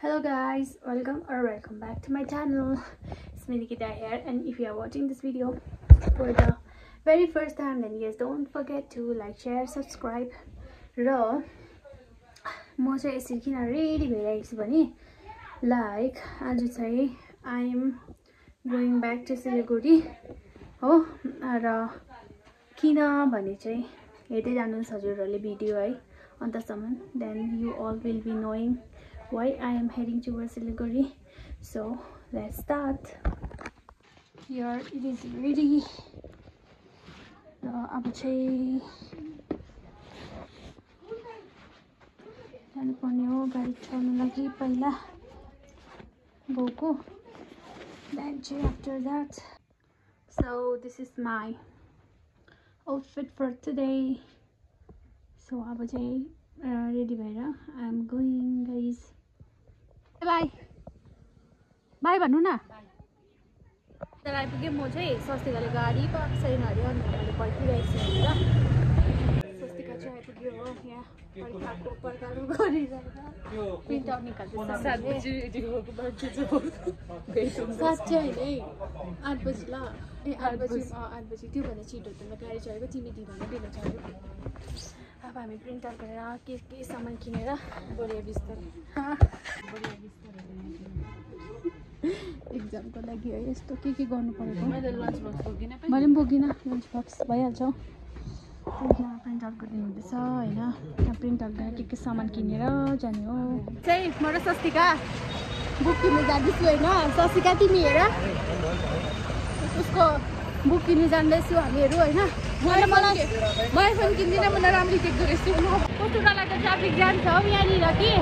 Hello guys, welcome back to my channel. It's me Nikita here, and if you are watching this video for the very first time, then yes, don't forget to like, share, subscribe. र म चाहिँ यसरी किन ready भइरहेको छु भने like आज चाहिँ I am going back to Siliguri हो र किन भने चाहिँ हेर्दै जानुहोस् हजुरहरुले भिडियो है अन्तसम्म, then you all will be knowing why I am heading towards Siliguri. So let's start. Here it is ready. अब चाहिँ जानु पर्ने हो गाडी चढ्नु लागि पहिला बाउको, then चाहिँ after that. So this is my outfit for today. So अब चाहिँ ready भएर I am going guys. Bye bye भन्नु न. तर आइपुगेँ म चाहिँ स्वस्तिकाले गाडी पाएको छैन अरे अनि मैले पर्खिरहेको छु हैन. स्वस्तिका चाहिँ आइपुग्यो हो यहाँ पर्खाको पर्खाको गरिरहेर प्रिन्ट आउट निकाल्दैछ. 7 बजे दिएको बाटो चाहिँ साँच्चै हैन है 8 बजे ल 8 बजे त्यो भन्दा छिटो त गाडी चढेको तिमी दिँदैन दिन चढ्यो. अब हामी प्रिन्ट आउट गरेर के सामान किनेर बढिया बिस्तारै एक्जामको लागि है यस्तो के गर्नु परेको. मैले लन्च बक्स बोकिन पनि मैले पनि बोकिन लन्च बक्स भइहाल्छ. त्यहाँ प्रिन्ट आउट गरिदिनु हुँदैछ हैन. यहाँ प्रिन्ट आउट गरेर के सामान किनेर जाने हो. चाहिँ म र स्वस्तिका बुक किन्नु जाँदैछु हैन. स्वस्तिका तिमी हेर उसको बुक किन्नु जाँदैछु हामीहरू हैन. मलाई फोन किन्दिनँ मलाई राम्रो देख्दो रहेछु. कस्तो डरलाग्दो ट्राफिक जाम छ हौ यहाँनिर कि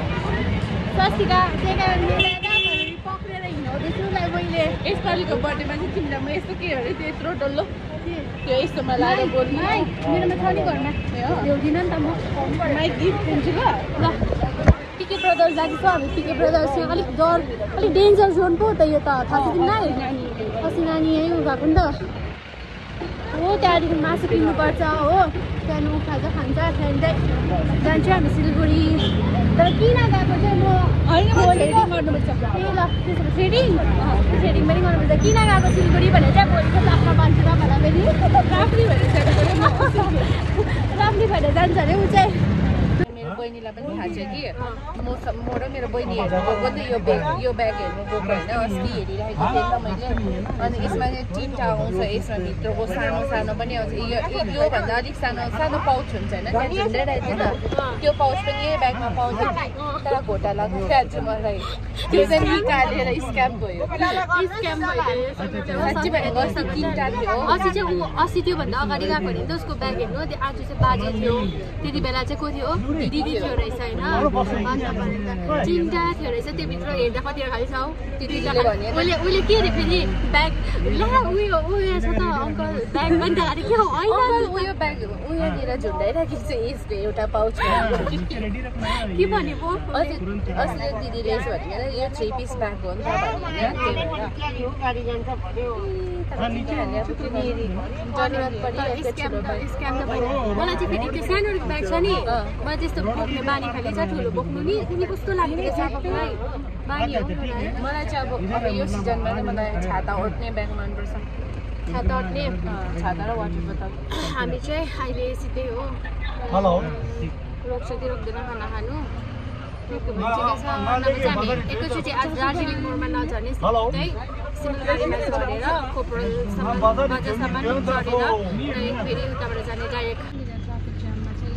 स्वस्तिका. त्यही कारण पक्रेर हिँडाउँदैछु लाई मैले. यसपालिको बर्थडेमा चाहिँ तिमीलाई म यस्तो के अरे त्यो यत्रो डल्लो त्यो यस्तोमा लाएर बोल्नु मेरोमा छ नि घरमा ल्याउँदिनँ नि त म माइक गिफ्ट दिन्छु ल. पिके ब्रदर्स जाँदैछ हामी. पिके ब्रदर्स चाहिँ अलिक डेन्जर जोन पो त यो त थाहा छ तिमीलाई. अस्ति नानी यहीँ उकाएको नि त हो. त्यहाँदेखि मासु किन्नुपर्छ हो. त्यहाँदेखि खाजा खान्छ. त्यहाँदेखि चाहिँ जान्छौँ हामी सिलगढी. तर किन गएको चाहिँ म थ्रेडिङ गर्नुपर्छ. ए ल त्यसो भए थ्रेडिङ पनि गर्नुपर्छ. किन गएको सिलगढी भनेर चाहिँ भोलिको लास्टमा भन्छु र भन्दा फेरि राम्री भएर जान्छ अरे ऊ चाहिँ. मेरो बहिनीलाई पनि थाहा छ कि म र मेरो बहिनीहरू गएको नि यो ब्याग हेर्नु गएको होइन. अस्ति हेरिरहेको थिएँ नि त मैले. अनि यसमा चाहिँ 3टा आउँछ. यसमा भित्रको सानो पनि आउँछ. योभन्दा अलिक सानो पाउच हुन्छ होइन त्यहाँ झुन्ड्याइरहेको थियो नि त्यो पाउच पनि यही ब्यागमा पाउँछ. तर घोटा लाग्यो आज मलाई. त्यो चाहिँ निकालेर स्क्याम भयो. साँच्ची भनेको अस्ति 3टा थियो. अस्ति त्योभन्दा अगाडि गएको भने त उसको ब्याग हेर्नु. आज चाहिँ बाजे थियो. त्यति बेला चाहिँ को थियो दिदी थियो रहेछ होइन. 3टा थियो रहेछ. त्योभित्र हेर्दा कतिवटा खालि छ हौ. उसले के अरे फेरि ब्याग ला उयो छ त अङ्कल ब्याग पनि त अरे के हो होइन उयो ब्याग उयोतिर झुन्डाइराखेको छ यसको एउटा पाउच. के भने पो अस्ति दिदीले यसो भनेर यो 3 पिस ब्याग हो नि त मलाई चाहिँ फेरि त्यो सानो ब्याग छ नि मलाई त्यस्तो बोक्ने बानी खालि छ. ठुलो बोक्नु नि कुनै कस्तो लाग्ने साथीलाई बानी हो. मलाई चाहिँ अब यो सिजनमा चाहिँ मलाई छाता ओढ्ने ब्याग मनपर्छ. छाता ओढ्ने छाता र वाटर बोतल. हामी चाहिँ अहिले सिधै हो रोक्छ कि रोक्दैन खाना खानु ठिकै छ. नभए चाहिँ हामी एकैचोटि आज दार्जिलिङ मोडमा नझर्ने चाहिँ सिलगढीमा झरेर खोपडलसम्म बजारसम्म झरेर फेरि उताबाट जाने डाइरेक्ट. ट्राफिक जाममा चाहिँ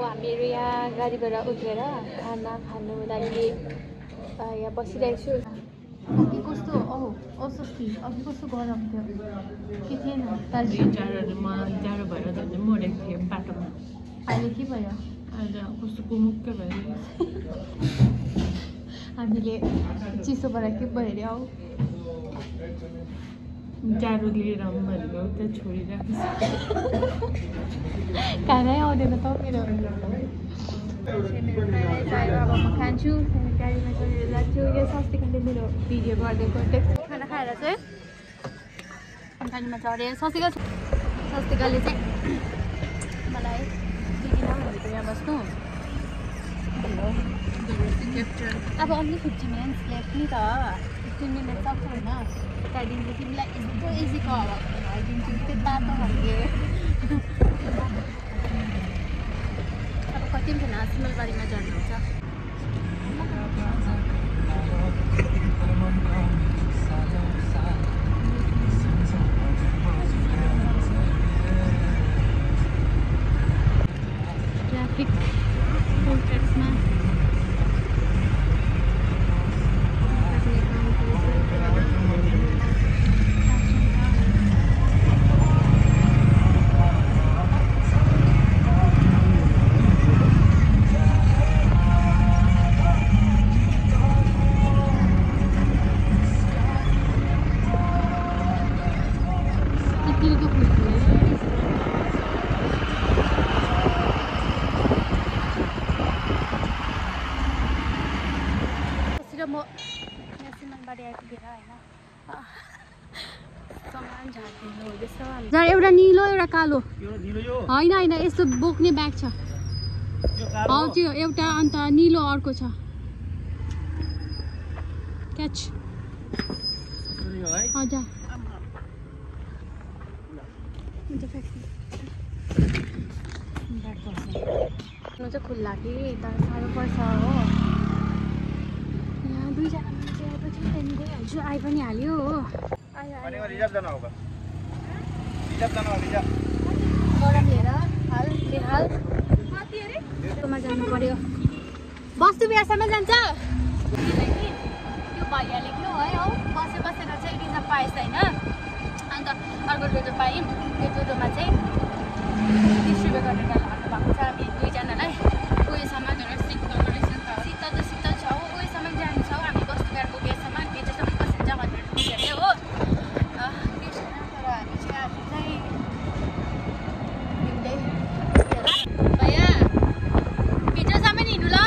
हामीहरू यहाँ गाडीबाट उठेर खाना खानु लागि यहाँ बसिरहेको छु. अघि कस्तो अस्वस्ति अघि कस्तो गरम थियो के थिएन. दार्जिलिङमा जाडो भएर झन् मरेको थियो बाटोमा. अहिले के भयो अहिले कस्तो कुमुक्कै भयो. हामीले चिसोबाट के भयो अरे आऊ जाडो लिएर भनेको त्यो छोडिरहेको खानै आउँदैन त मेरो. अब म खान्छु गाडीमा चढेर जान्छु यो सस्तिकाले मेरो भिडियो गरिदिएको टेक्स्ट खाना खाएर चाहिँ गाडीमा चढेँ सस्तिकाले चाहिँ मलाई दिदिन भनेको यहाँ बस्नु अब अन्ली 50 मिनट्स लेफ्ट नि त 15 मिनट सक्छ होइन त्यहाँदेखि तिमीलाई यस्तो इजीको हावाइदिन्छु त्यो तातो खालके अब कति पनि छैन सिमलबारीमा झर्नुहुन्छ ट्राफिक टोल ट्याक्समा म यहाँ सिमलबारी आइपुगेर होइन सामान झारिदिनु हुँदैछ एउटा निलो एउटा कालो होइन होइन यस्तो बोक्ने ब्याग छ त्यो एउटा अन्त निलो अर्को छ क्याच हजुर चाहिँ खुल्ला कि तर साह्रो पर्छ हो यहाँ दुईजना मान्छे आएपछि त्यहाँदेखि गइहाल्छु आइ पनि हाल्यो हो गरम लिएर हाल बेहाल कतिमा जानु पर्यो बस्तु बिहासम्म जान्छ त्यो भइहाल्यो कि है हौ बसेर चाहिँ रिजर्भ पाएछ होइन अन्त अर्को डोजो पायौँ त्यो डोजोमा चाहिँ 30 रुपियाँ गरेर हाल्नु भएको छ हामी दुईजनालाई उयोसम्म शीतल छ हो उयोसम्म जान्छ हामी बस्तीघाटको गेटसम्म गेटसम्म बसिन्छ भनेर बुझ्यो हो त्यो छैन तर हामी चाहिँ आज चाहिँ हिँड्दै भैया भित्रसम्म हिँड्नु ल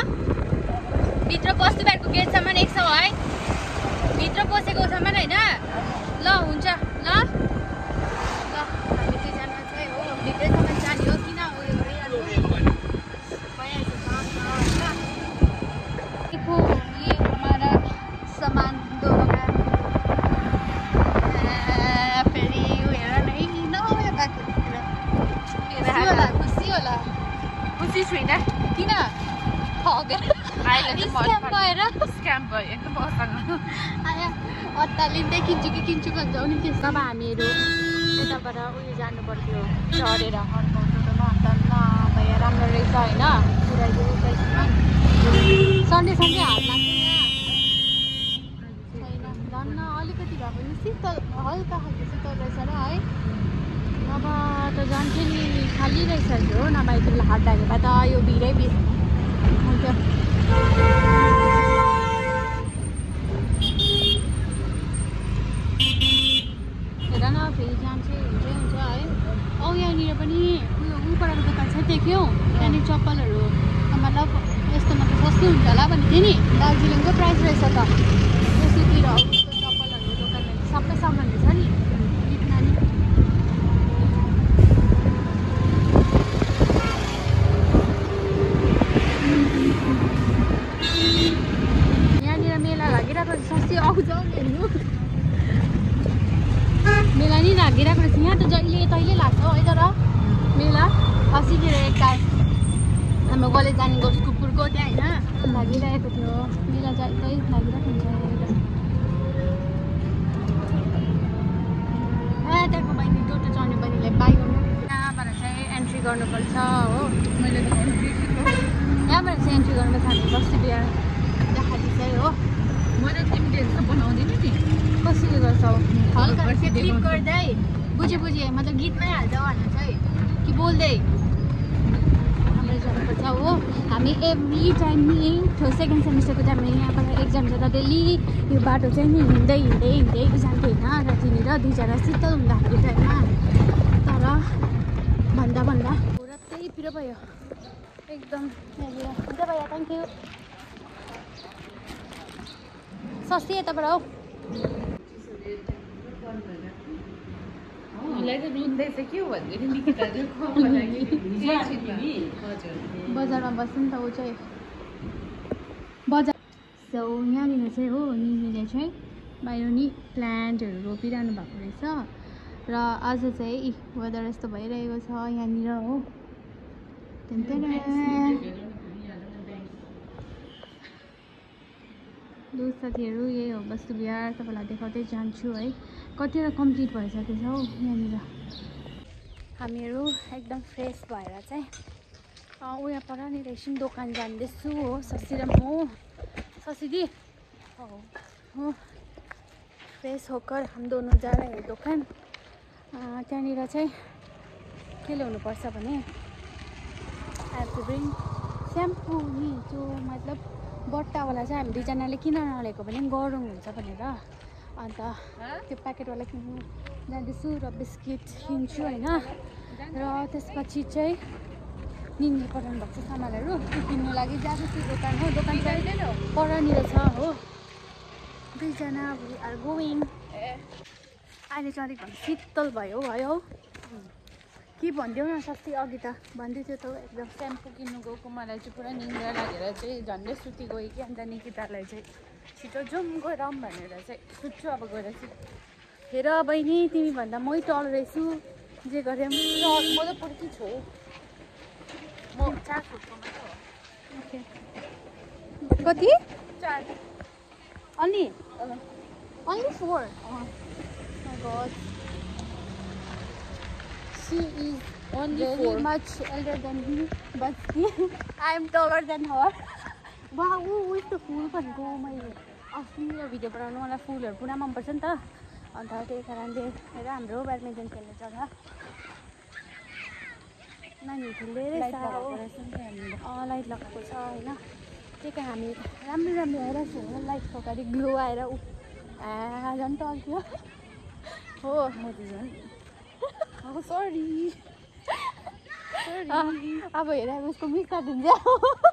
भित्र बस्तीघाटको गेटसम्म 100 है भित्र पसेकोसम्म होइन ल हुन्छ ल हामी दुईजना चाहिँ हो भित्रैसम्म जाने हो किन उयो गरिहाल्नु देखो ये हमारा सामान दोनों फेरि हेर नै खुसी होला खुसी छुइनँ किन स्क्याम भयो अत्तालिँदै किन्छु भन्छ नि त्यस अब हामीहरू यताबाट उयो जानु पर्थ्यो चढेर अर्काउटोमा अन्त भैया राम्रो रहेछ होइन सन्डे हात लाग्छ छैन धन्न अलिकति भए पनि शीतल हल्का खालको शीतल रहेछ र है नभए त जान्थ्यो नि खाली रहेछ हो नभए यति बेला हात ढाके भए त यो भिडै भिड हुन्थ्यो हेर न फेरि जान्छ हुन्छ है औ यहाँनिर पनि उयो उपरको दोकान छ देख्यौ त्यहाँनिर चप्पलहरू मतलब यस्तोमा त सस्तै हुन्छ होला भनेको थिएँ नि दार्जिलिङको प्राइस रहेछ त यसोतिर चप्पलहरू दोकानहरू सबै सामान रहेछ नि गीत नानी यहाँनिर मेला लागिरहेको सस्तै आउँछ हेर्नु मेला नि लागिरहेको रहेछ यहाँ त जहिले तहिले लाग्छ है तर मेला अस्तितिर एकताल हाम्रो कलेज जाने कुकुरको त्यहाँ होइन लागिरहेको थियो मेला जहिले लागिरहेको हुन्छ त्यहाँको बहिनी टोटो चढ्ने बहिनीलाई बाई गर्नु यहाँबाट चाहिँ एन्ट्री गर्नुपर्छ हो मैले यहाँबाट चाहिँ एन्ट्री गर्नुपर्छ हामी बस्ती बिहार देखाली चाहिँ हो मैले तिमीले यस्तो बनाउँदिनँ नि कसरी गर्छौ हल्का क्लिक गर्दै बुझेँ मतलब गीतमै हाल्छ भन्नु चाहिँ कि बोल्दै हाम्रो जानुपर्छ हो हामी एभ्री टाइम नि सेकेन्ड सेमिस्टरको टाइममा यहाँबाट एक्जाम जाँदा डेली यो बाटो चाहिँ नि हिँड्दै जान्थ्यो होइन र तिनीर दुईजना शीतल हुँदाखेरि टाइममा तर भन्दा पुरा त्यही पिरो भयो एकदम यहाँनिर हुन्छ भैया थ्याङ्क यू सस्ती यताबाट हौ बजारमा बस्छ नि त ऊ चाहिँ बजार सो यहाँनिर चाहिँ हो निनीले चाहिँ बाहिर नि प्लान्टहरू रोपिरहनु भएको रहेछ र आज चाहिँ वेदर यस्तो भइरहेको छ यहाँनिर हो दोस्त साथीहरू यही हो वस्तु बिहार तपाईँलाई देखाउँदै जान्छु है कतिवटा कम्प्लिट भइसकेको छ हौ यहाँनिर हामीहरू एकदम फ्रेस भएर चाहिँ उयो पर नि एकछिन दोकान जाँदैछु हो ससी र म ससी दी हो फ्रेस होकर हम दोनों जा रहे हैं दोकान त्यहाँनिर चाहिँ के ल्याउनुपर्छ भने I have to bring shampoo नि त्यो मतलब बट्टावाला चाहिँ हामी दुईजनाले किन नल्याएको भने गरौँ हुन्छ भनेर अन्त त्यो प्याकेटवाला किन्नु जाँदैछु र बिस्किट किन्छु होइन र त्यसपछि चाहिँ निनीले पठाउनु भएको छ सामानहरू किन्नु लागि जाँदैछु दोकान हो दोकान चाहिँ परनिर छ हो दुईजना वी आर गोइङ अहिले चाहिँ अलिक शीतल भयो है के भनिदेऊ न सस्ती अघि त भन्दै थियो त एकदम स्याम्पू किन्नु गएको मलाई चाहिँ पुरा निन्द्रा लागेर चाहिँ झन्डै सुति गयो कि अन्त निकितालाई चाहिँ छिटो जाउँ गएर भनेर चाहिँ सुत्छु अब गएर चाहिँ हेर बहिनी तिमी भन्दा मै टल रहेछु जे गरे म त पुर्की छु म 4 फुटको मात्र हो कति 4 Only 4. Oh my God. She is only very 4. much elder than me, but I am taller than her. Wow, with the फुल भनेको मैले अस्ति मेरो भिडियो बनाउनु मलाई फुलहरू पुरा मनपर्छ नि त अन्त त्यही कारणले हेर हाम्रो ब्याडमिन्टन खेल्ने जग्गा नानीहरू खेल्दै रहेछ लाइट लगाएको छ होइन त्यही कारण हामी राम्रो राम्रो हेरेको छु लाइटको अगाडि ग्लो आएर झन् टल्क्यो हो म त झन् सरी अब हेर उसको मिक्सा दिन्छ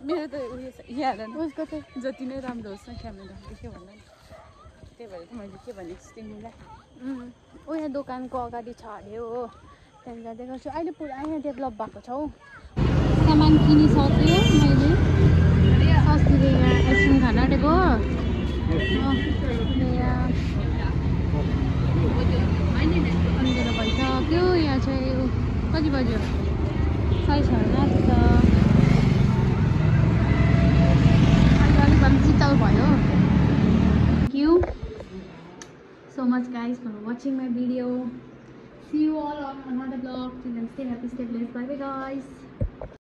मेरो त उयो यहाँ उसको चाहिँ जति नै राम्रो होस् न क्यामेरा के भन्नु त्यही भएर त मैले के भनेको छु तिमीलाई उयो दोकानको अगाडि छ अरे हो त्यहाँदेखि जाँदै गर्छु अहिले पुरा यहाँ डेभलप भएको छ हौ सामान किनिसक्यो मैले अस्तिले यहाँ आइसक्रिम खान आँटेको अन्धेरो भइसक्यो यहाँ चाहिँ कति बज्यो 6:30 अहिले अलिक भए शीतल भयो thank you so much guys for watching my video. See you all on another vlog. Till then, stay happy, stay blessed. Bye bye guys.